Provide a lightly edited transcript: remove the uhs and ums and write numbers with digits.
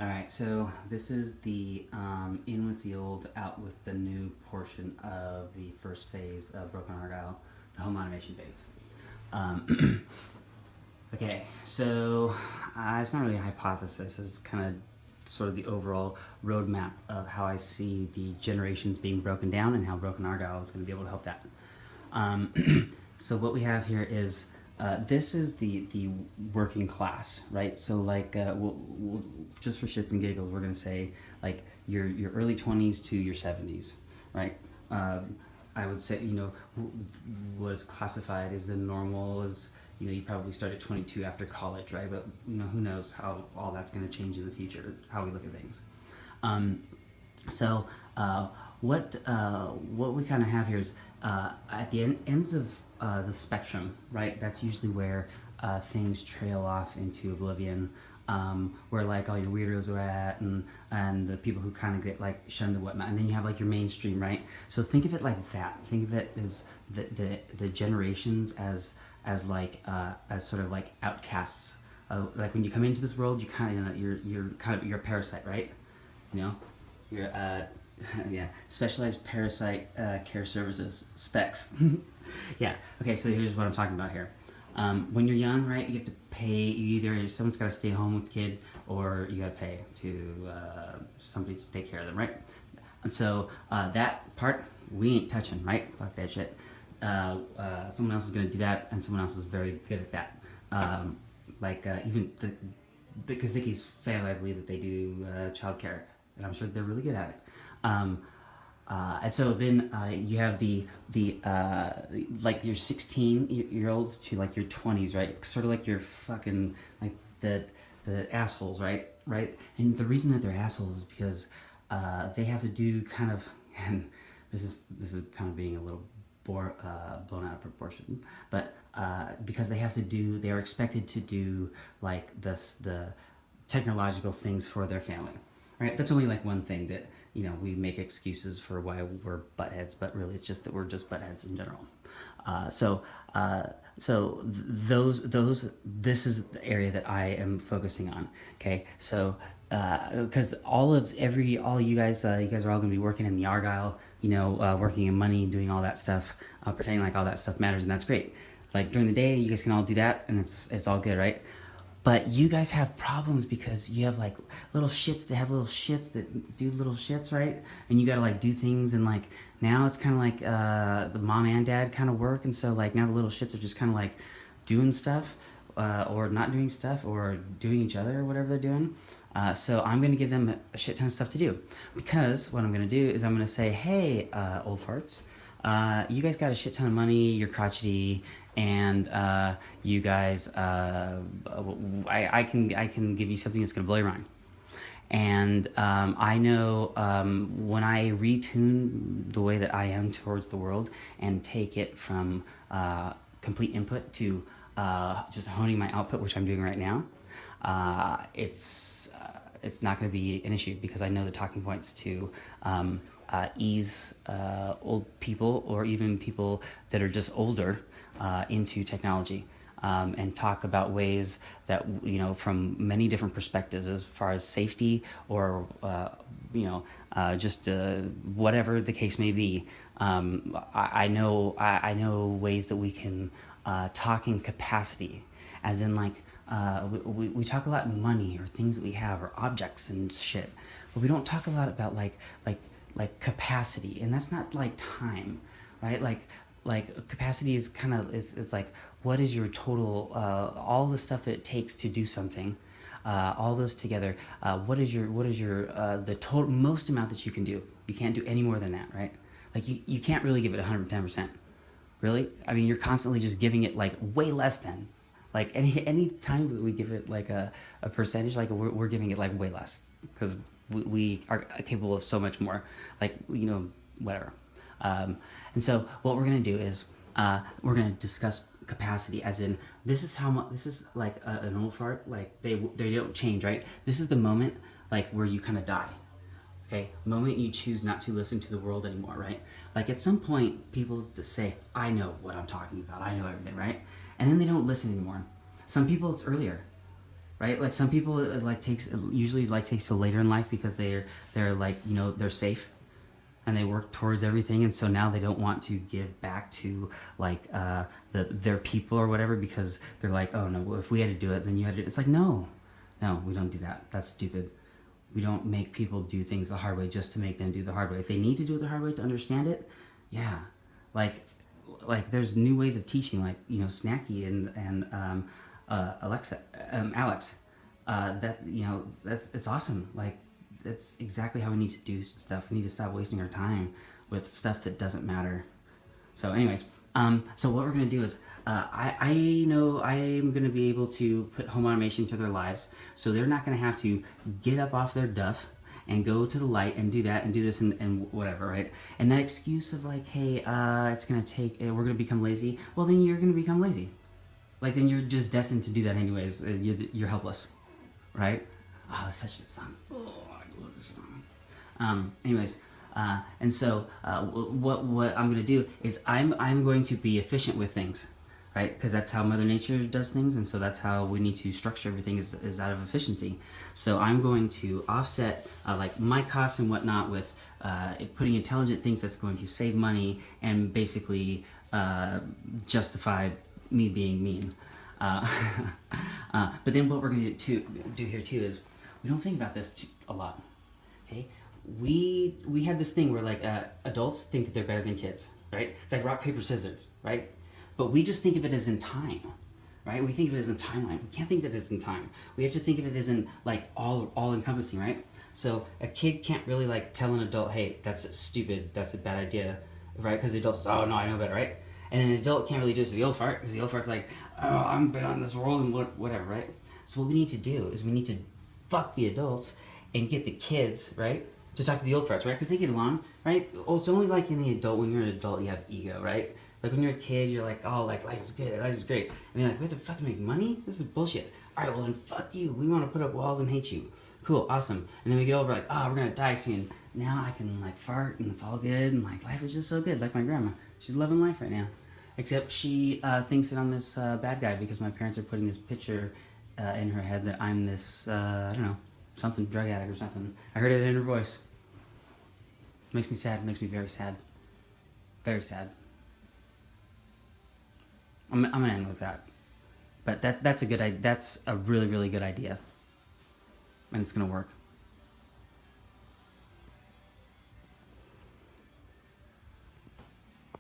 All right, so this is the in with the old, out with the new portion of the first phase of Broken Argyle, the home automation phase. Um, okay, so it's not really a hypothesis, it's kind of sort of the overall roadmap of how I see the generations being broken down and how Broken Argyle is going to be able to help that. So what we have here is this is the working class, right? So like we'll just for shits and giggles, we're gonna say like your early 20s to your 70s, right? I would say was classified as the normal is you probably start at 22 after college, right? But who knows how all that's gonna change in the future, how we look at things. So what we kind of have here is at the ends of the spectrum, right? That's usually where things trail off into oblivion, where like all your weirdos are at, and the people who kind of get like shunned and whatnot. And then you have like your mainstream, right? So think of it like that. Think of it as the generations as sort of like outcasts. Like when you come into this world, you kind of you're a parasite, right? You're yeah, specialized parasite care services specs. Yeah. Okay. So here's what I'm talking about here. When you're young, right, you have to pay. Someone's got to stay home with the kid, or you got to pay to somebody to take care of them, right? And so that part we ain't touching, right? Fuck that shit. Someone else is gonna do that, and someone else is very good at that. Even the Kaziki's family, I believe that they do childcare, and I'm sure they're really good at it. And so then you have the like your 16-year-olds to like your 20s, right? Sort of like your fucking like the assholes, right? And the reason that they're assholes is because they have to do kind of, and this is kind of being a little blown out of proportion, but because they are expected to do like the technological things for their family. Right, that's only like one thing that we make excuses for why we're buttheads, but really it's just that we're just buttheads in general. This is the area that I am focusing on. Okay, so because all you guys are all going to be working in the Argyle, working in money, doing all that stuff, pretending like all that stuff matters, and that's great. Like during the day, you guys can all do that, and it's all good, right? But you guys have problems because you have like little shits that have little shits that do little shits, right? And you gotta like do things, and like now it's kind of like the mom and dad kind of work, and so like now the little shits are just kind of like doing stuff, or not doing stuff, or doing each other, or whatever they're doing. So I'm gonna give them a shit ton of stuff to do, because what I'm gonna do is I'm gonna say, hey, old farts, you guys got a shit ton of money, you're crotchety, and you guys, I can give you something that's gonna blow your mind. And I know when I retune the way that I am towards the world and take it from complete input to just honing my output, which I'm doing right now, it's not going to be an issue, because I know the talking points to ease old people, or even people that are just older, into technology, and talk about ways that from many different perspectives, as far as safety, or just whatever the case may be. I know ways that we can talk in capacity, as in like we talk a lot in money, or things that we have, or objects and shit, but we don't talk a lot about like capacity, and that's not like time, right? Like capacity is kind of is like, what is your total all the stuff that it takes to do something, all those together, what is your the total most amount that you can do. You can't do any more than that, right? Like you can't really give it 110%, really. I mean, you're constantly just giving it like way less than, like any time that we give it like a percentage, like we're giving it like way less, because we are capable of so much more, like whatever. And so what we're gonna do is we're gonna discuss capacity, as in this is how much, this is like an old fart, like they don't change, right? This is the moment like where you kind of die. Okay, moment you choose not to listen to the world anymore, right? Like at some point people just say, I know what I'm talking about, I know everything, right? And then they don't listen anymore. Some people it's earlier. right? Like some people usually takes till later in life because they're like, you know, they're safe and they work towards everything, and so now they don't want to give back to like their people or whatever because they're like, oh no, well, if we had to do it, then you had to. It's like, no, we don't do that. That's stupid. We don't make people do things the hard way just to make them do the hard way. If they need to do it the hard way to understand it, yeah, like there's new ways of teaching, like, you know, Snacky and Alex, that, you know, it's awesome. Like, that's exactly how we need to do stuff. We need to stop wasting our time with stuff that doesn't matter. So anyways, so what we're going to do is, I know I am going to be able to put home automation to their lives, so they're not going to have to get up off their duff and go to the light and do that and do this and whatever, right? And that excuse of like, hey, it's going to take, we're going to become lazy. Well, then you're going to become lazy. Like, then you're just destined to do that anyways. You're helpless, right? Oh, it's such a good song. Oh, I love this song. Anyways, and so what I'm going to do is I'm going to be efficient with things, right? Because that's how Mother Nature does things, and so that's how we need to structure everything is out of efficiency. So I'm going to offset like my costs and whatnot with putting intelligent things that's going to save money and basically justify me being mean. But then what we're going to do here too is we don't think about this a lot. Okay, we have this thing where like adults think that they're better than kids, right? It's like rock paper scissors, right? But we just think of it as in time, right? We think of it as in timeline. We can't think of it as in time. We have to think of it as in like all encompassing, right? So a kid can't really like tell an adult, hey, that's stupid, that's a bad idea, right? Because the adult says, oh no, I know better, right? And an adult can't really do it to the old fart because the old fart's like, oh, I'm been on this world and whatever, right? So what we need to do is we need to fuck the adults and get the kids, right, to talk to the old farts, right? Because they get along, right? Oh, it's only like in the adult, when you're an adult, you have ego, right? Like when you're a kid, you're like, oh, like life is good, life is great. And you're like, we have to fucking make money? This is bullshit. All right, well then fuck you. We want to put up walls and hate you. Cool, awesome. And then we get over like, oh, we're gonna die soon. Now I can like fart and it's all good and like life is just so good. Like my grandma, she's loving life right now. Except she thinks that I'm this bad guy because my parents are putting this picture in her head that I'm this, I don't know, something, drug addict or something. I heard it in her voice. Makes me sad, makes me very sad. Very sad. I'm gonna end with that. But that's a really, really good idea. And it's gonna work.